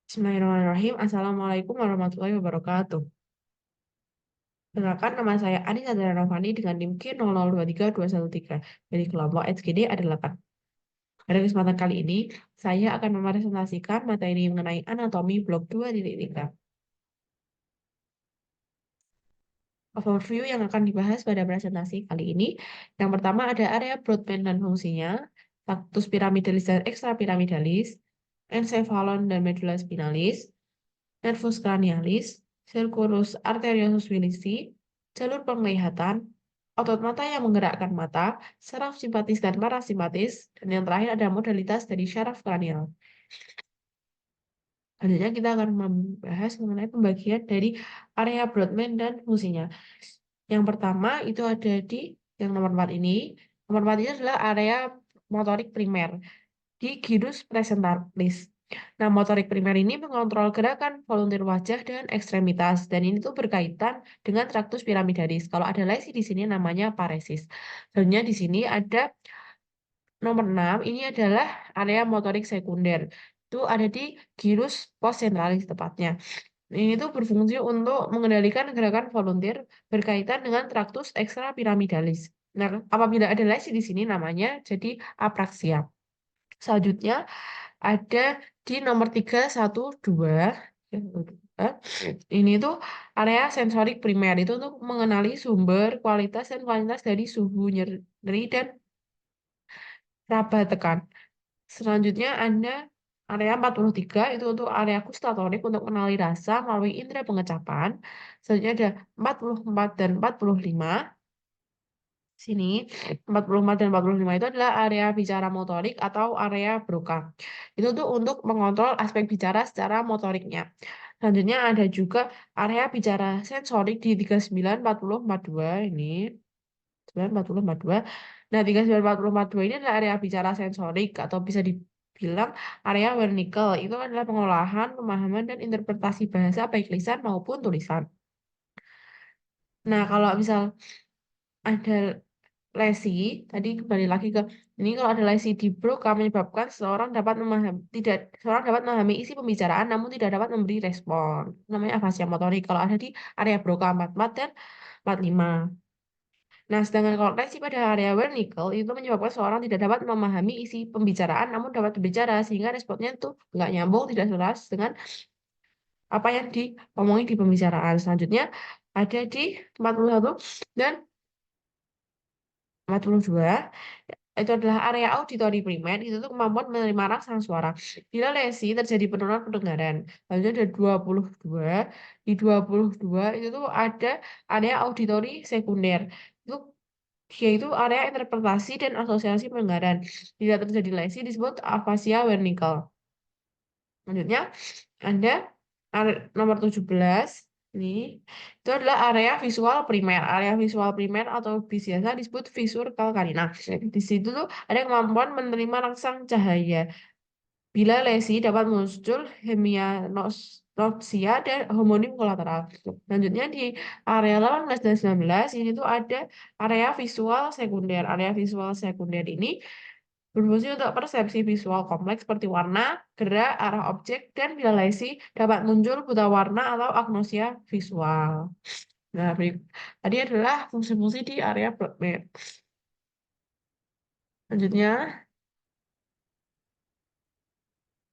Bismillahirrahmanirrahim. Assalamualaikum warahmatullahi wabarakatuh. Perkenalkan, nama saya Anissa Novani dengan NIM K00232113 dari kelompok SGD A8. Pada kesempatan kali ini, saya akan mepresentasikan materi mengenai anatomi blok 2.3. Overview yang akan dibahas pada presentasi kali ini. Yang pertama ada area Broadband dan fungsinya, traktus piramidalis dan ekstrapiramidalis, encephalon dan medula spinalis, nervus cranialis, sulcus arteriosus wilisi, jalur penglihatan, otot mata yang menggerakkan mata, saraf simpatis dan parasimpatis, dan yang terakhir ada modalitas dari syaraf kranial. Selanjutnya kita akan membahas mengenai pembagian dari area Brodmann dan fungsinya. Yang pertama itu ada di yang nomor 4 ini. Nomor 4 ini adalah area motorik primer di gyrus presentalis. Nah, motorik primer ini mengontrol gerakan volunteer wajah dan ekstremitas, dan ini tuh berkaitan dengan traktus piramidalis. Kalau ada lesi di sini namanya paresis. Selanjutnya di sini ada nomor 6, ini adalah area motorik sekunder. Itu ada di gyrus postcentralis tepatnya. Ini tuh berfungsi untuk mengendalikan gerakan volunteer berkaitan dengan traktus ekstrapiramidalis. Nah, apabila ada lesi di sini namanya jadi apraksia. Selanjutnya ada di nomor 312. Ini tuh area sensorik primer itu untuk mengenali sumber, kualitas, dan kualitas dari suhu nyeri dan raba tekan. Selanjutnya ada area 43 itu untuk area gustatorik untuk mengenali rasa melalui indera pengecapan. Selanjutnya ada 44 dan 45. Sini 44 dan 45 itu adalah area bicara motorik atau area Broca. Itu tuh untuk mengontrol aspek bicara secara motoriknya. Selanjutnya ada juga area bicara sensorik di 39, 40, 42 ini. 40, 42. Nah, 39, 40, 42 ini adalah area bicara sensorik atau bisa dibilang area Wernicke. Itu adalah pengolahan, pemahaman, dan interpretasi bahasa baik lisan maupun tulisan. Nah, kalau misal ada lesi, tadi kembali lagi ke ini, kalau ada lesi di Broca menyebabkan seseorang dapat memahami isi pembicaraan namun tidak dapat memberi respon. Namanya afasia motorik. Kalau ada di area Broca 44 dan 45. Nah, sedangkan kalau lesi pada area Wernicke itu menyebabkan seseorang tidak dapat memahami isi pembicaraan namun dapat berbicara sehingga responnya tuh nggak nyambung, tidak selaras dengan apa yang diomongin di pembicaraan. Selanjutnya ada di 41 dan 42. Itu adalah area auditori primer, itu tuh kemampuan menerima rangsangan suara. Bila lesi terjadi penurunan pendengaran. Lalu ada 22. Di 22 itu tuh ada area auditori sekunder. Itu yaitu area interpretasi dan asosiasi pendengaran. Bila terjadi lesi disebut afasia Wernicke. Selanjutnya ada nomor 17. Ini itu adalah area visual primer. Area visual primer atau biasa disebut visur kalkarina. Di situ tuh ada kemampuan menerima rangsang cahaya. Bila lesi dapat muncul hemianopsia dan homonim kolateral. Selanjutnya di area 18 dan 19 ini tuh ada area visual sekunder. Area visual sekunder ini berfungsi untuk persepsi visual kompleks seperti warna, gerak, arah objek, dan bila lesi dapat muncul buta warna atau agnosia visual. Nah, tadi adalah fungsi-fungsi di area blood. Selanjutnya,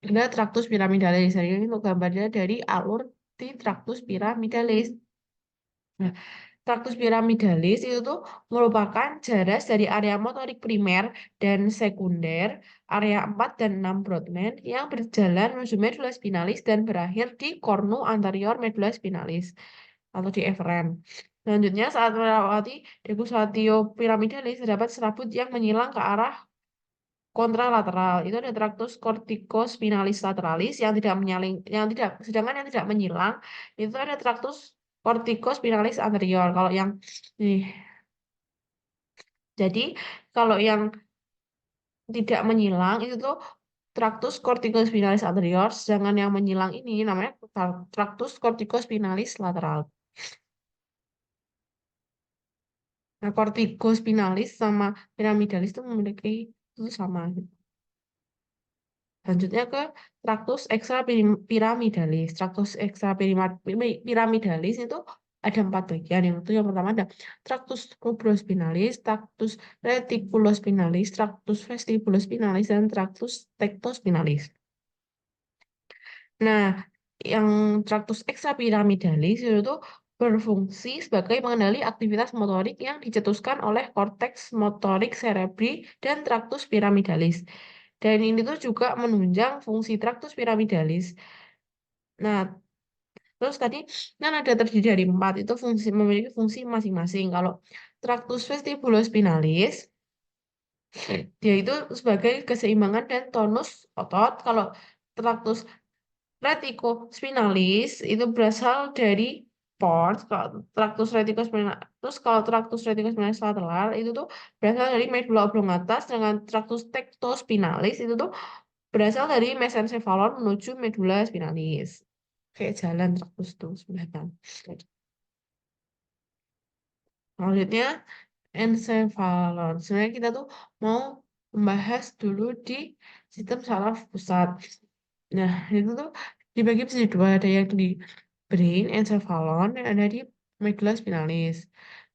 ada traktus piramidalis. Jadi ini untuk gambarnya dari alur di traktus piramidalis. Nah, traktus piramidalis itu tuh merupakan jaras dari area motorik primer dan sekunder, area 4 dan 6 Brodmann yang berjalan menuju medula spinalis dan berakhir di kornu anterior medula spinalis atau di eferen. Selanjutnya, saat melewati decussatio piramidalis, terdapat serabut yang menyilang ke arah kontralateral. Itu ada traktus corticospinalis lateralis yang tidak menyaling, yang tidak, sedangkan yang tidak menyilang itu ada traktus corticospinalis anterior. Kalau yang nih, jadi kalau yang tidak menyilang itu tuh traktus corticospinalis anterior, sedangkan yang menyilang ini namanya traktus corticospinalis lateral. Nah, corticospinalis sama piramidalis itu memiliki itu sama. Selanjutnya ke traktus ekstrapiramidalis. Traktus ekstrapiramidalis itu ada 4 bagian. Yang pertama ada traktus rubrospinalis, traktus reticulospinalis, traktus vestibulospinalis, dan traktus tectospinalis. Nah, yang traktus ekstrapiramidalis itu berfungsi sebagai pengendali aktivitas motorik yang dicetuskan oleh korteks motorik cerebri dan traktus piramidalis. Dan ini tuh juga menunjang fungsi traktus piramidalis. Nah, terus tadi kan ada terdiri dari 4, itu memiliki fungsi masing-masing. Kalau traktus vestibulospinalis, dia itu sebagai keseimbangan dan tonus otot. Kalau traktus retikospinalis itu berasal dari pons. Kalau traktus retikospinalis lateral itu tuh berasal dari medula oblongata, sedangkan traktus tectospinalis itu tuh berasal dari mesencephalon menuju medula spinalis. Kayak jalan traktus tuh sebelah kanan. Selanjutnya encephalon. Sebenarnya kita tuh mau membahas dulu di sistem saraf pusat. Nah, itu tuh dibagi menjadi 2, ada yang di brain encephalon dan ada di medulla spinalis.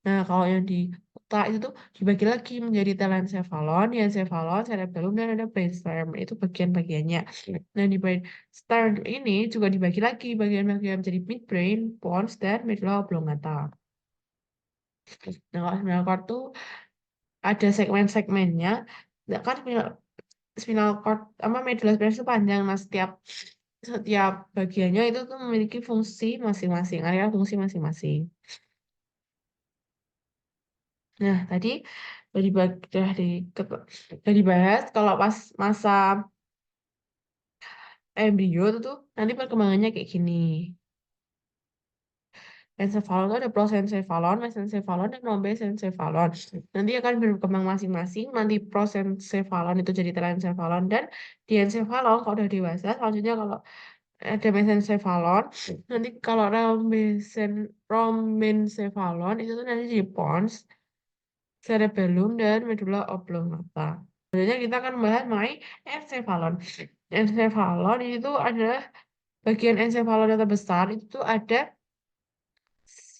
Nah, kalau yang di otak itu tuh dibagi lagi menjadi telencephalon, diencephalon, cerebellum, dan ada brainstem. Itu bagian-bagiannya. Nah, di brainstem ini juga dibagi lagi bagian-bagian menjadi midbrain, pons, dan medulla oblongata. Nah, kalau spinal cord tuh ada segmen-segmennya. Nah, kan spinal cord apa medulla spinalis itu panjang. Nah, setiap setiap bagiannya itu tuh memiliki fungsi masing-masing, area fungsi masing-masing. Nah, tadi udah dibahas kalau pas masa embrio itu tuh nanti perkembangannya kayak gini. Encephalon itu ada prosencephalon, mesencephalon, dan lombencephalon. Nanti akan berkembang masing-masing. Nanti prosencephalon itu jadi telencephalon dan diencephalon kalau udah dewasa. Selanjutnya kalau ada mesencephalon, nanti kalau lombencephalon itu tuh nanti di pons, cerebellum, dan medulla oblongata. Selanjutnya kita akan membahas mengenai encephalon. Encephalon itu adalah bagian encephalon yang terbesar, itu tuh ada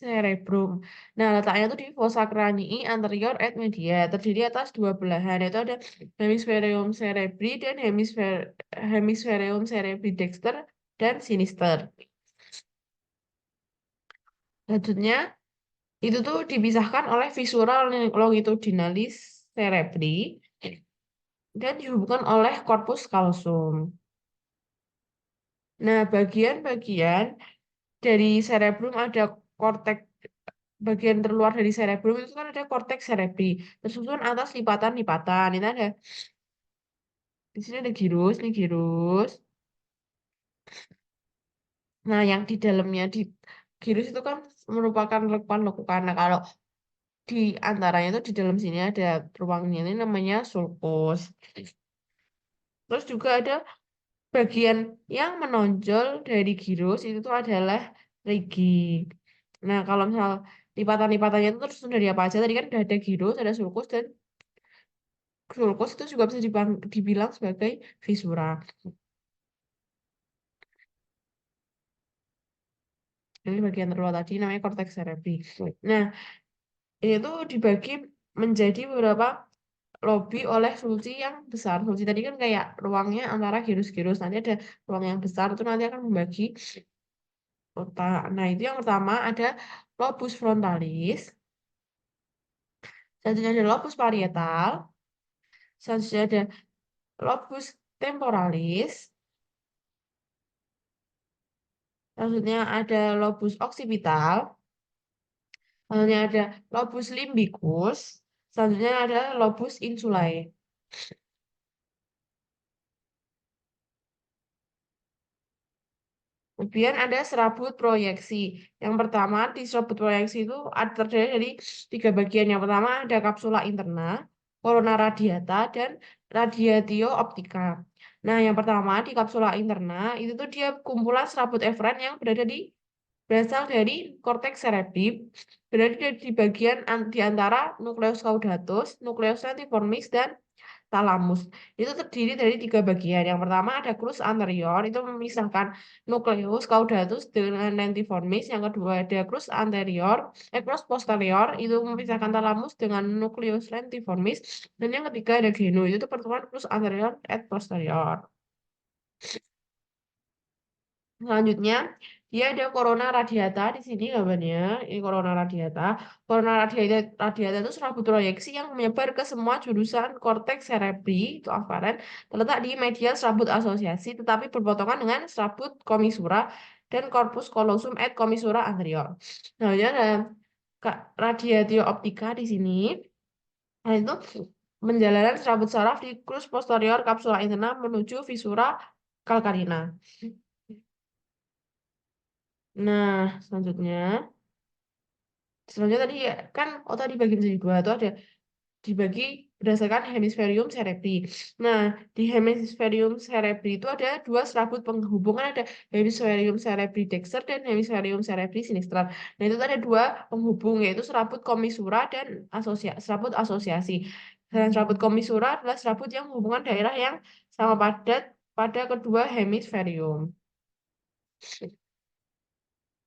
cerebrum. Nah, letaknya itu di fossa cranii anterior et media, terdiri atas 2 belahan, yaitu ada hemispherium cerebri dan hemispherium cerebri dexter dan sinister. Selanjutnya, itu tuh dipisahkan oleh viscera longitudinalis cerebri dan dihubungkan oleh corpus callosum. Nah, bagian-bagian dari cerebrum ada korteks, bagian terluar dari cerebrum itu kan ada korteks cerebri, tersusun atas lipatan-lipatan. Ini ada di sini ada girus, ini girus. Nah, yang di dalamnya di girus itu kan merupakan lekukan-lekukan. Nah, kalau di antaranya itu di dalam sini ada ruangnya, ini namanya sulcus. Terus juga ada bagian yang menonjol dari girus itu tuh adalah rigi. Nah, kalau misal lipatan-lipatannya itu tersusun dari apa aja? Tadi kan udah ada girus, ada sulcus, dan sulcus itu juga bisa dibilang sebagai viscera. Ini bagian terluar tadi namanya korteks cerebri. Nah, ini tuh dibagi menjadi beberapa lobi oleh fungsi yang besar. Fungsi tadi kan kayak ruangnya antara girus-girus. Nanti ada ruang yang besar itu nanti akan membagi otak. Nah, itu yang pertama ada lobus frontalis, selanjutnya ada lobus parietal, selanjutnya ada lobus temporalis, selanjutnya ada lobus occipital, selanjutnya ada lobus limbicus, selanjutnya ada lobus insulae. Kemudian ada serabut proyeksi. Yang pertama di serabut proyeksi itu terdiri dari 3 bagian. Yang pertama ada kapsula interna, corona radiata, dan radiatio optica. Nah, yang pertama di kapsula interna itu tuh dia kumpulan serabut eferen yang berasal dari korteks cerebri, berada di bagian di antara nucleus caudatus, nucleus lentiformis, dan talamus. Itu terdiri dari 3 bagian. Yang pertama ada crus anterior, itu memisahkan nucleus caudatus dengan lentiformis. Yang kedua ada crus posterior, itu memisahkan talamus dengan nucleus lentiformis. Dan yang ketiga ada genu, itu pertemuan crus anterior et posterior. Selanjutnya, dia ada corona radiata di sini gambarnya. Ini corona radiata. Corona radiata itu serabut proyeksi yang menyebar ke semua jurusan korteks cerebri, itu aferen, terletak di medial serabut asosiasi, tetapi berpotongan dengan serabut commissura dan corpus callosum et commissura anterior. Nah, ini ada radiatio optica di sini. Nah, itu menjalankan serabut saraf di crus posterior kapsula interna menuju visura calcarina. Nah, selanjutnya tadi ya, kan otak dibagi menjadi dua, itu ada dibagi berdasarkan hemisferium cerebri. Nah, di hemisferium cerebri itu ada dua serabut penghubungan, ada hemisferium cerebri dexter dan hemisferium cerebri sinister. Nah, itu ada dua penghubung, yaitu serabut komisura dan serabut asosiasi. Dan serabut komisura adalah serabut yang menghubungkan daerah yang sama padat pada kedua hemisferium.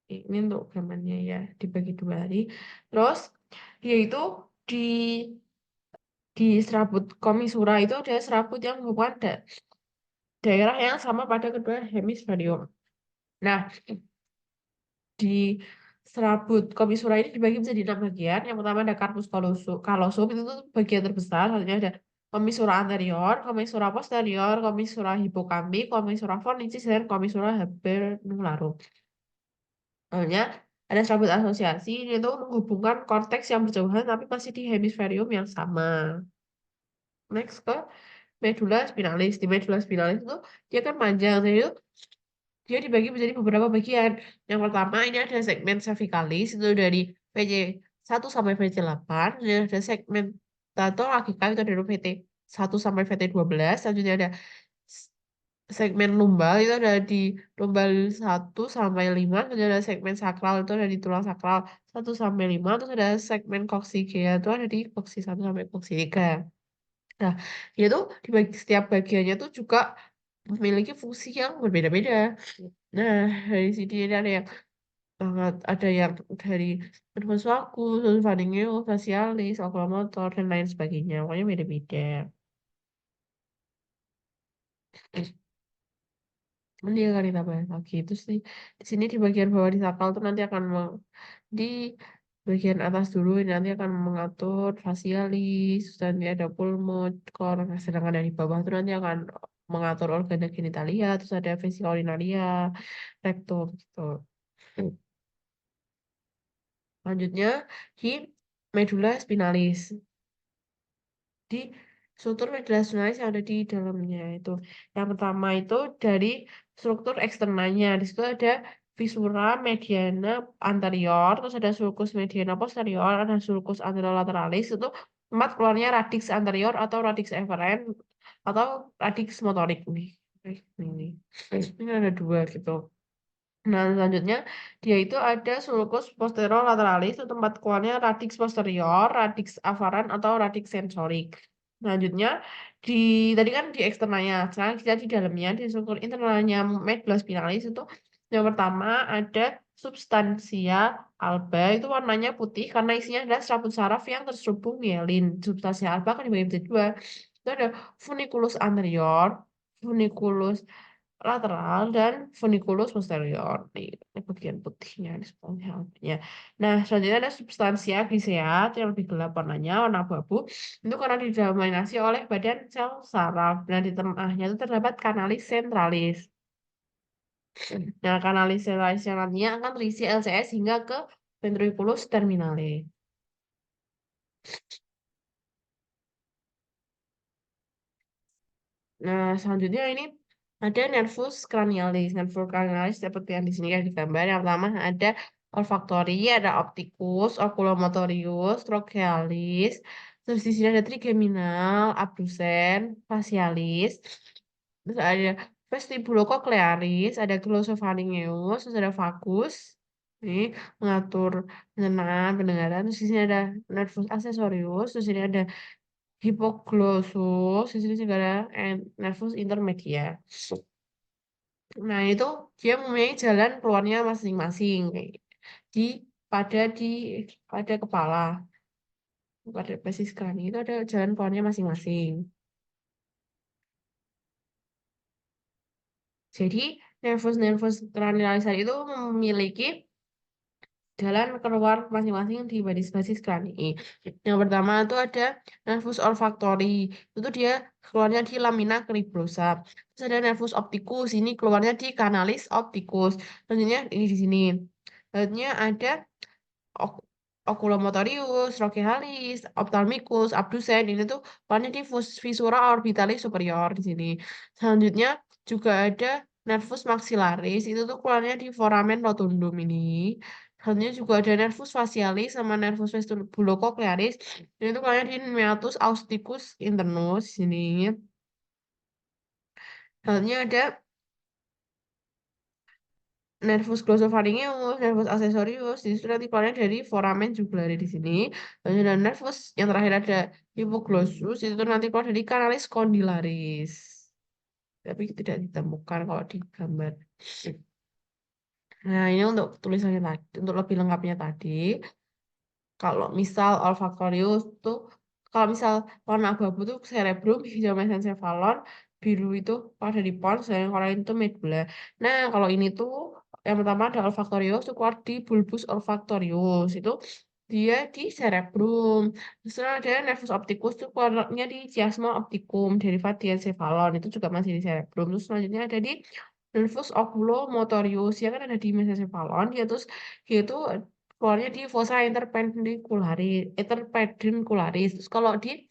Ini untuk gambarnya ya, dibagi dua hari. Terus yaitu di serabut komisura itu ada serabut yang menghubungkan daerah yang sama pada kedua hemisferium. Nah, di serabut komisura ini dibagi menjadi 6 bagian. Yang pertama ada corpus callosum, itu tuh bagian terbesar. Selanjutnya ada komisura anterior, komisura posterior, komisura hippocampus, komisura fornicis, dan komisura habernularum. Soalnya ada serabut asosiasi, ini itu menghubungkan korteks yang berjauhan tapi masih di hemisferium yang sama. Next ke medula spinalis. Di medula spinalis itu dia kan panjang, jadi itu dia dibagi menjadi beberapa bagian. Yang pertama ini ada segmen cervicalis, itu dari VC 1 sampai VC 8. Kemudian ada segmen tato lagikal, itu dari VT 1 sampai VT 12. Selanjutnya ada segmen lumbal, itu ada di lumbal 1 sampai 5. Kemudian ada segmen sakral, itu ada di tulang sakral 1 sampai 5. Terus ada segmen coccygia, itu ada di cocci 1 sampai cocci 3. Nah, dia tuh di setiap bagiannya tuh juga memiliki fungsi yang berbeda-beda. Nah, dari sini ini ada yang dari nervus vagus, pharyngeus, facialis, oculomotor, dan lain sebagainya. Pokoknya beda-beda. Nanti akan kita bahas lagi. Terus di sini di bagian bawah di sakral tuh nanti akan di bagian atas dulu ini nanti akan mengatur facialis, terus nanti ada pulmotor, sedangkan dari bawah itu nanti akan mengatur organ genitalia, terus ada vesika urinaria, rektum gitu. Selanjutnya di medula spinalis. Di struktur medula spinalis yang ada di dalamnya itu. Yang pertama itu dari struktur eksternalnya. Di situ ada visura mediana anterior, terus ada sulcus mediana posterior, ada sulcus anterolaterales, itu tempat keluarnya radix anterior atau radix efferent atau radix motorik nih. Ini. Ini ada dua gitu. Nah, selanjutnya dia itu ada sulcus posterolaterales, itu tempat keluarnya radix posterior, radix afferent atau radix sensorik. Selanjutnya di tadi kan di eksternalnya, sekarang kita di dalamnya di struktur internalnya medula spinalis itu yang pertama ada substansia alba, itu warnanya putih karena isinya adalah serabut saraf yang terselubung mielin. Substansia alba kan dibagi menjadi dua. Itu ada funiculus anterior, funiculus lateral dan funiculus posterior ini bagian putihnya di sebenarnya. Nah, selanjutnya ada substansia glycea yang lebih gelap warnanya, warna abu-abu. Itu karena didominasi oleh badan sel saraf. Nah, di tengahnya itu terdapat kanalis centralis. Nah, kanalis centralis yang nantinya akan terisi LCS hingga ke ventriculus terminale. Nah, selanjutnya ini ada nervus cranialis. Nervus cranialis seperti yang di sini kan digambar. Yang pertama ada olfaktori, ada opticus, oculomotorius, trochealis. Terus di sini ada trigeminal, abdusen, facialis. Terus ada vestibulocochlearis, ada glossopharyngeus, terus ada vagus. Ini mengatur pendengaran. Terus di sini ada nervus accessorius, terus ini ada Hipoglossus di sini juga ada nervus intermedia. Nah, itu dia mempunyai jalan keluarnya masing-masing kayak di pada di pada kepala, pada basis krani itu ada jalan keluarnya masing-masing. Jadi, nervus-nervus cranialisar itu memiliki jalan keluar masing-masing di basis-basis krani. Yang pertama itu ada nervus olfaktori, itu dia keluarnya di lamina cribrosa. Terus ada nervus opticus, ini keluarnya di canalis opticus. Selanjutnya ini di sini. Selanjutnya ada oculomotorius, trochlearis, ophthalmicus, abducens. Ini tuh keluarnya di visura orbitalis superior di sini. Selanjutnya juga ada nervus maxillaris, itu tuh keluarnya di foramen rotundum ini. Selanjutnya juga ada nervus facialis sama nervus vestibulocochlearis. Ini tuh keluarnya di meatus austicus internus di sini. Selanjutnya ada nervus glossopharyngeus, nervus accessorius, di situ nanti keluarnya dari foramen jugulare di sini. Lalu ada nervus yang terakhir ada hipoglossus, itu nanti keluar dari canalis condylaris. Tapi tidak ditemukan kalau di gambar. Nah, ini untuk tulisannya tadi, untuk lebih lengkapnya tadi. Kalau misal olfaktorius tuh, kalau misal warna abu-abu tuh cerebrum, hijau mesencephalon, biru itu pada di pons, dan yang lain itu medulla. Nah, kalau ini tuh yang pertama ada olfaktorius tuh keluar di bulbus olfaktorius itu dia di cerebrum. Terus ada nervus opticus tuh keluarnya di chiasma opticum, derivat di encephalon itu juga masih di cerebrum. Terus selanjutnya ada di nervus oculomotorius ya kan ada di mesencephalon dia terus dia itu keluarnya di fossa interpendicularis. Terus kalau di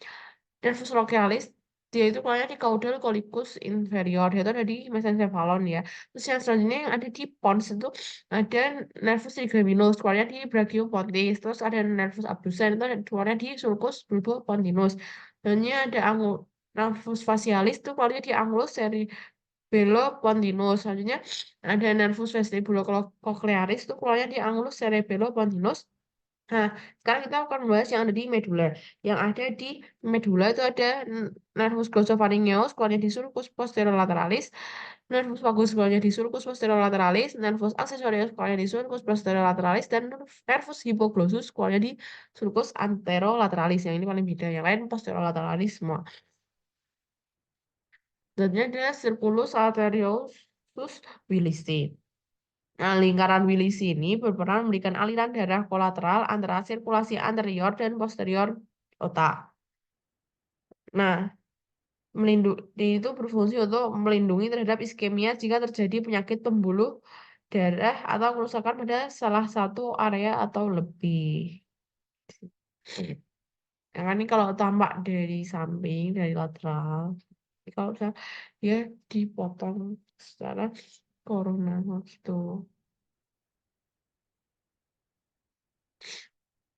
nervus brachialis dia itu keluarnya di caudal collicus inferior. Dia itu ada di mesencephalon ya. Terus yang selanjutnya yang ada di pons itu ada nervus trigeminus keluarnya di brachiopontis. Terus ada nervus abducens itu ada keluarnya di sulcus bulbopontinus. Dan ini ada nervus facialis itu keluarnya di angulus cerebellopontinus. Selanjutnya ada nervus vestibulocochlearis itu keluarnya di angulus cerebellopontinus. Nah, sekarang kita akan membahas yang ada di medulla. Yang ada di medulla itu ada nervus glossopharyngeus, keluarnya di sulcus posterolaterales, nervus vagus keluarnya di sulcus posterolaterales, nervus accessorius keluarnya di sulcus posterolaterales, dan nervus hypoglossus keluarnya di sulcus anterolaterales. Yang ini paling beda, yang lain posterolaterales semua. Dan ada circulus arteriosus Willisi. Nah, lingkaran Willis ini berperan memberikan aliran darah kolateral antara sirkulasi anterior dan posterior otak. Nah, itu berfungsi untuk melindungi terhadap iskemia jika terjadi penyakit pembuluh darah atau kerusakan pada salah satu area atau lebih. Nah, ini kalau tampak dari samping, dari lateral, kalau dia dipotong secara corona gitu.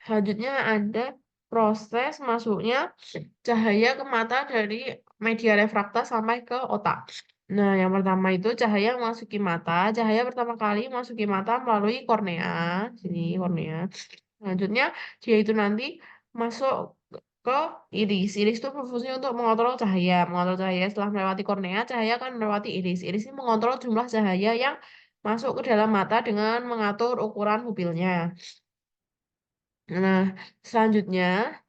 Selanjutnya ada proses masuknya cahaya ke mata dari media refrakta sampai ke otak. Nah, yang pertama itu cahaya memasuki mata. Cahaya pertama kali memasuki mata melalui kornea. Sini kornea. Selanjutnya dia itu nanti masuk ke iris. Iris itu berfungsi untuk mengontrol cahaya. Mengontrol cahaya setelah melewati kornea, cahaya akan melewati iris. Iris ini mengontrol jumlah cahaya yang masuk ke dalam mata dengan mengatur ukuran pupilnya. Nah, selanjutnya,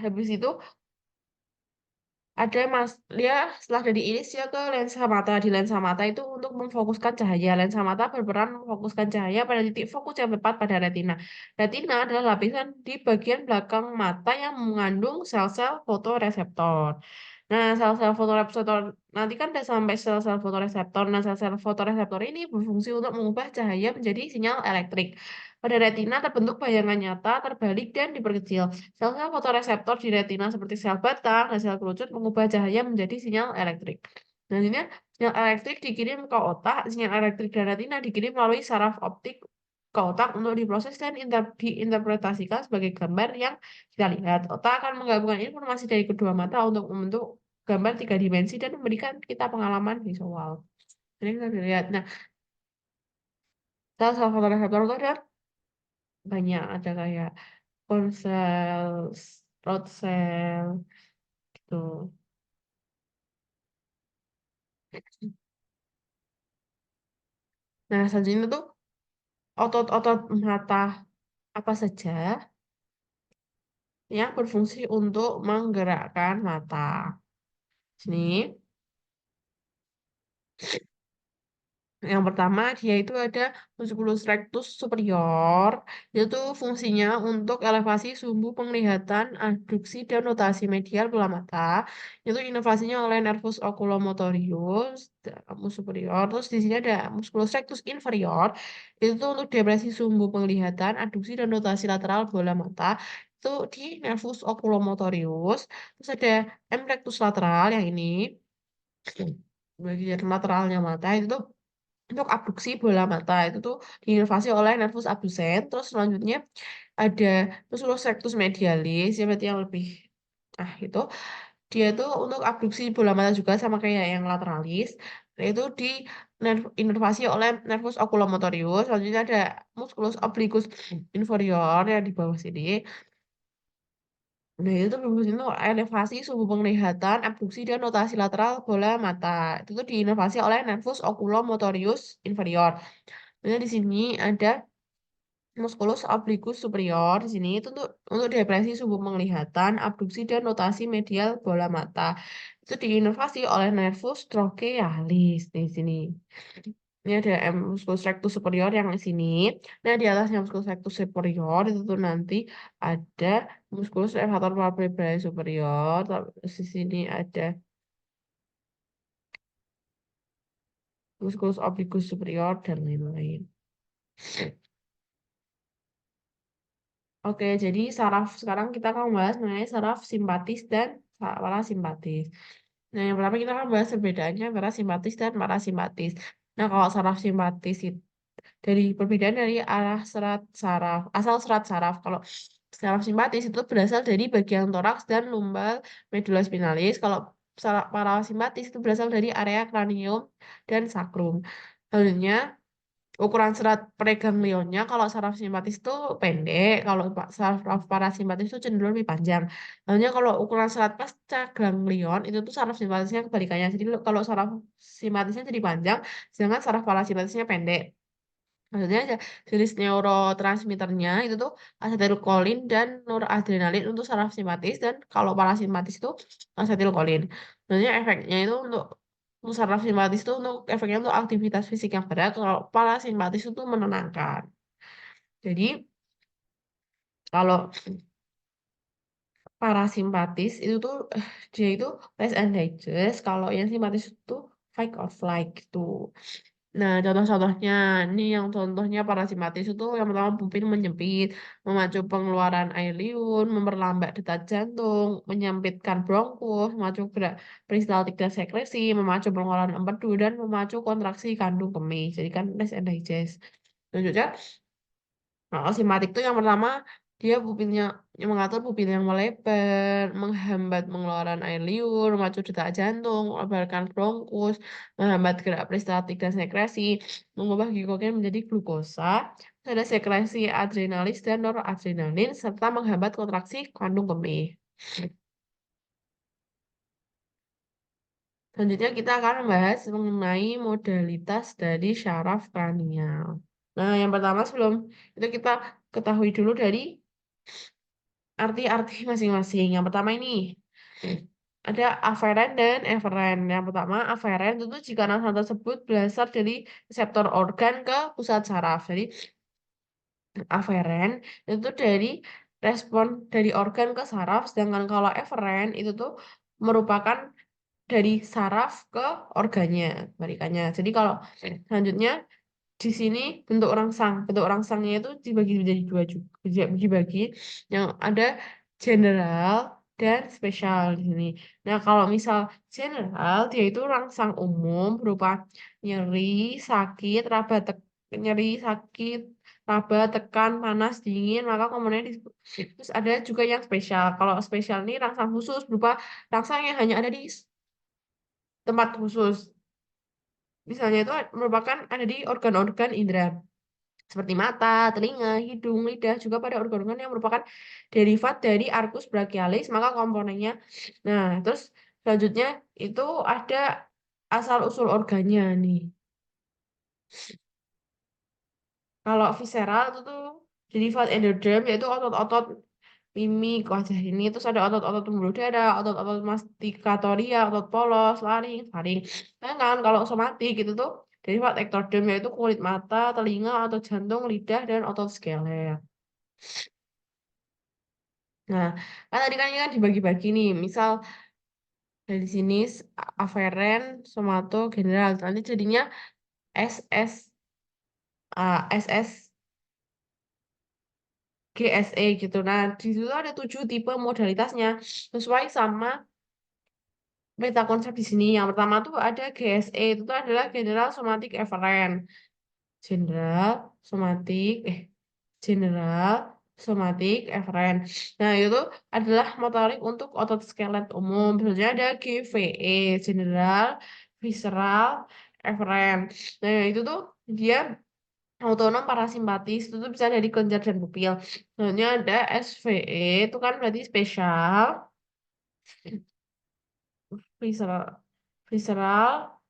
habis itu ada mas dia setelah dari iris ya ke lensa mata. Di lensa mata itu untuk memfokuskan cahaya. Lensa mata berperan memfokuskan cahaya pada titik fokus yang tepat pada retina. Retina adalah lapisan di bagian belakang mata yang mengandung sel-sel fotoreseptor. Nah, sel-sel fotoreseptor nanti kan udah sampai sel-sel fotoreseptor. Nah, sel-sel fotoreseptor ini berfungsi untuk mengubah cahaya menjadi sinyal elektrik. Pada retina terbentuk bayangan nyata, terbalik, dan diperkecil. Sel-sel fotoreseptor di retina seperti sel batang dan sel kerucut mengubah cahaya menjadi sinyal elektrik. Nah, ini sinyal elektrik dikirim ke otak, sinyal elektrik dari retina dikirim melalui saraf optik ke otak untuk diproses dan diinterpretasikan sebagai gambar yang kita lihat. Otak akan menggabungkan informasi dari kedua mata untuk membentuk gambar tiga dimensi dan memberikan kita pengalaman visual. Jadi kita bisa lihat. Nah, sel-sel fotoreseptor itu ada banyak, ada kayak ponsel rod cell gitu. Nah, selanjutnya tuh otot-otot mata apa saja yang berfungsi untuk menggerakkan mata. Sini, yang pertama dia itu ada musculus rectus superior. Itu fungsinya untuk elevasi sumbu penglihatan, adduksi dan rotasi medial bola mata. Itu inovasinya oleh nervus oculomotorius superior. Terus di sini ada musculus rectus inferior. Itu tuh untuk depresi sumbu penglihatan, adduksi dan rotasi lateral bola mata. Itu di nervus oculomotorius. Terus ada M rectus lateral yang ini bagian lateralnya mata itu tuh untuk abduksi bola mata itu tuh diinovasi oleh nervus abducens. Terus selanjutnya ada musculus rectus medialis ya berarti yang lebih itu dia tuh untuk abduksi bola mata juga sama kayak yang lateralis. Nah, itu inovasi oleh nervus oculomotorius. Selanjutnya ada musculus obliquus inferior yang di bawah sini. Nah, itu berfungsi untuk elevasi sumbu penglihatan, abduksi, dan rotasi lateral bola mata. Itu tuh diinovasi oleh nervus oculomotorius inferior. Kemudian di sini ada musculus obliquus superior. Di sini itu untuk depresi sumbu penglihatan, abduksi, dan rotasi medial bola mata. Itu diinovasi oleh nervus trochlearis di sini. Ini ada musculus rectus superior yang di sini. Nah, di atasnya musculus rectus superior itu tuh nanti ada musculus levator palpebrae superior. Terus di sini ada musculus obliquus superior dan lain-lain. Oke, jadi saraf sekarang kita akan bahas mengenai saraf simpatis dan parasimpatis. Nah, yang pertama kita akan bahas perbedaannya antara simpatis dan parasimpatis. Nah, kalau saraf simpatis itu dari perbedaan dari arah serat saraf, asal serat saraf. Kalau saraf simpatis itu berasal dari bagian toraks dan lumbal medula spinalis. Kalau saraf parasimpatis itu berasal dari area kranium dan sakrum. Selanjutnya, ukuran serat preganglionnya kalau saraf simpatis itu pendek, kalau saraf parasimpatis itu cenderung lebih panjang. Lalu kalau ukuran serat pasca ganglion itu tuh saraf simpatisnya kebalikannya. Jadi kalau saraf simpatisnya jadi panjang, sedangkan saraf parasimpatisnya pendek. Maksudnya ada jenis neurotransmitternya itu tuh asetilkolin dan noradrenalin untuk saraf simpatis dan kalau parasimpatis itu asetilkolin. Maksudnya efeknya itu untuk saraf simpatis itu untuk efeknya untuk aktivitas fisik yang berat, kalau parasimpatis itu menenangkan. Jadi kalau parasimpatis itu tuh dia itu rest and digest, kalau yang simpatis itu fight or flight gitu. Nah, contoh-contohnya, ini yang contohnya parasimpatis itu yang pertama pupil menyempit, memacu pengeluaran air liur, memperlambat detak jantung, menyempitkan bronkus, memacu gerak peristaltik dan sekresi, memacu pengeluaran empedu, dan memacu kontraksi kandung kemih. Jadi kan rest and digest. Selanjutnya, nah, simpatik itu yang pertama dia pupilnya yang mengatur pupil yang melebar, menghambat pengeluaran air liur, memacu detak jantung, melebarkan bronkus, menghambat gerak peristaltik dan sekresi, mengubah glikogen menjadi glukosa, terus ada sekresi adrenalis dan noradrenalin, serta menghambat kontraksi kandung kemih. Selanjutnya kita akan membahas mengenai modalitas dari syaraf kranial. Nah, yang pertama sebelum itu kita ketahui dulu dari arti-arti masing-masing. Yang pertama ini ada aferen dan eferen. Yang pertama aferen itu jika rangsangan tersebut berasal dari reseptor organ ke pusat saraf. Jadi aferen itu dari respon dari organ ke saraf, sedangkan kalau eferen itu tuh merupakan dari saraf ke organnya, balikannya. Jadi kalau selanjutnya di sini bentuk rangsangnya itu dibagi menjadi dua juga, dibagi yang ada general dan spesial di sini. Nah, kalau misal general dia itu rangsang umum berupa nyeri, sakit, nyeri, sakit, raba, tekan, panas, dingin, maka kemudian disebut. Terus ada juga yang spesial. Kalau spesial ini rangsang khusus berupa rangsang yang hanya ada di tempat khusus. Misalnya itu merupakan ada di organ-organ indera. seperti mata, telinga, hidung, lidah, juga pada organ-organ yang merupakan derivat dari arcus brachialis, maka komponennya. Nah, terus selanjutnya itu ada asal-usul organnya nih. Kalau visceral itu tuh derivat endoderm, yaitu otot-otot mimik wajah ini. Terus ada otot-otot pembuluh darah, otot-otot mastikatoria, otot polos, laring, faring. Sedangkan kalau somatik itu tuh derivat ektoderm, yaitu kulit mata, telinga, otot jantung, lidah, dan otot skelet. Nah, kan tadi kan ini kan dibagi-bagi nih. Misal dari sini aferen, somato, general. Nanti jadinya SS, SS, GSE gitu. Nah, di situ ada 7 tipe modalitasnya sesuai sama peta konsep di sini. Yang pertama tuh ada GSE, itu tuh adalah General Somatic Efferent. General Somatic, General Somatic Efferent. Nah, itu adalah motorik untuk otot skelet umum. Misalnya ada GVE, General Visceral Efferent. Nah, itu tuh dia otonom parasimpatis, itu tuh bisa dari kelenjar dan pupil. Selanjutnya ada SVE, itu kan berarti spesial visceral visceral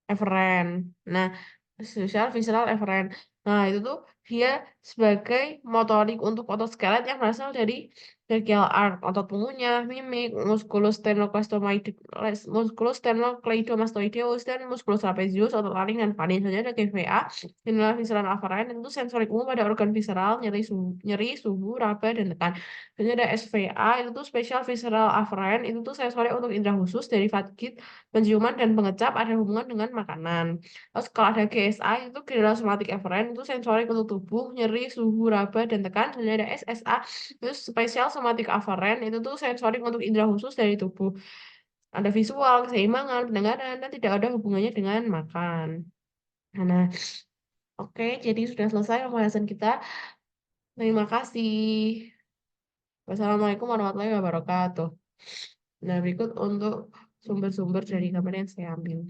efferent. Nah, social visceral efferent. Nah, itu tuh dia sebagai motorik untuk otot skelet yang berasal dari brachial arch, otot punggungnya, mimik, musculosternocleidomastoideus, dan musculus trapezius, otot laring dan faring. Selanjutnya ada GVA, general visceral afferent, itu sensorik umum pada organ visceral, nyeri, suhu, raba, dan tekan. Selanjutnya ada SVA, itu tuh special visceral afferent, itu tuh sensorik untuk indera khusus dari fagit, penciuman, dan pengecap ada hubungan dengan makanan. Terus kalau ada GSA itu general somatic efferent, itu sensorik untuk tubuh, nyeri, suhu, raba, dan tekan. Dan ada SSA itu spesial somatic afferent, itu tuh sensorik untuk indera khusus dari tubuh. Ada visual, keseimbangan, pendengaran, dan tidak ada hubungannya dengan makan. Nah, oke, jadi sudah selesai pembahasan kita. Terima kasih. Wassalamualaikum warahmatullahi wabarakatuh. Nah, berikut untuk sumber-sumber dari kapan yang saya ambil.